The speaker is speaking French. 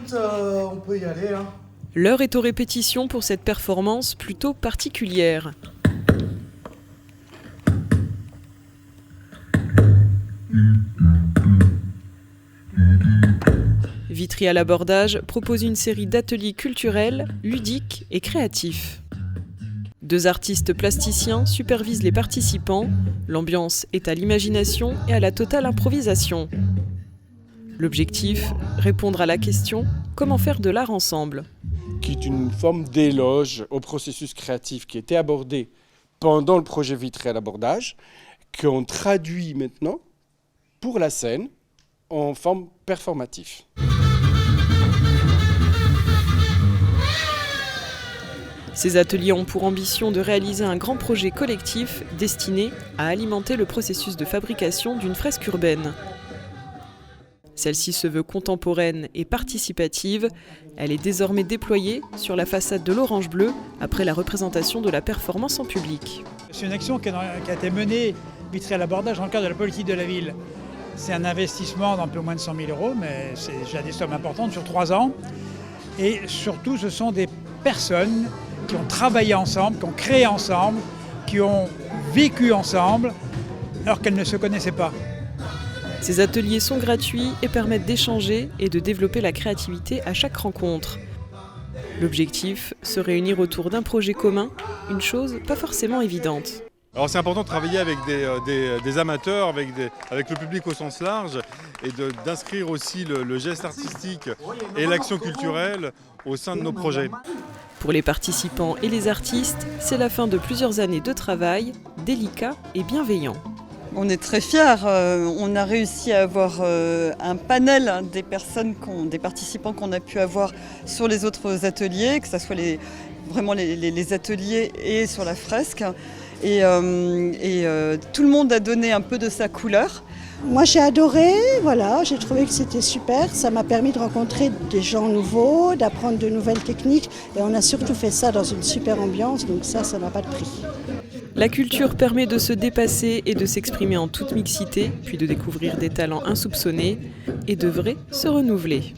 écoute, on peut y aller, hein. L'heure est aux répétitions pour cette performance plutôt particulière. Vitry à l'abordage propose une série d'ateliers culturels, ludiques et créatifs. 2 artistes plasticiens supervisent les participants. L'ambiance est à l'imagination et à la totale improvisation. L'objectif, répondre à la question « Comment faire de l'art ensemble ?» Qui est une forme d'éloge au processus créatif qui était abordé pendant le projet Vitry à l'abordage, qu'on traduit maintenant pour la scène en forme performative. Ces ateliers ont pour ambition de réaliser un grand projet collectif destiné à alimenter le processus de fabrication d'une fresque urbaine. Celle-ci se veut contemporaine et participative. Elle est désormais déployée sur la façade de l'Orange Bleu après la représentation de la performance en public. C'est une action qui a été menée Vitry à l'abordage dans le cadre de la politique de la ville. C'est un investissement d'un peu moins de 100 000 €, mais c'est déjà des sommes importantes sur 3 ans. Et surtout, ce sont des personnes qui ont travaillé ensemble, qui ont créé ensemble, qui ont vécu ensemble, alors qu'elles ne se connaissaient pas. Ces ateliers sont gratuits et permettent d'échanger et de développer la créativité à chaque rencontre. L'objectif, se réunir autour d'un projet commun, une chose pas forcément évidente. Alors c'est important de travailler avec des amateurs, avec le public au sens large et d'inscrire aussi le geste artistique et l'action culturelle au sein de nos projets. Pour les participants et les artistes, c'est la fin de plusieurs années de travail, délicat et bienveillant. On est très fiers, on a réussi à avoir un panel des participants qu'on a pu avoir sur les autres ateliers, que ce soit vraiment les ateliers et sur la fresque. Et tout le monde a donné un peu de sa couleur. Moi j'ai adoré, voilà, j'ai trouvé que c'était super, ça m'a permis de rencontrer des gens nouveaux, d'apprendre de nouvelles techniques et on a surtout fait ça dans une super ambiance, donc ça n'a pas de prix. La culture permet de se dépasser et de s'exprimer en toute mixité, puis de découvrir des talents insoupçonnés et devrait se renouveler.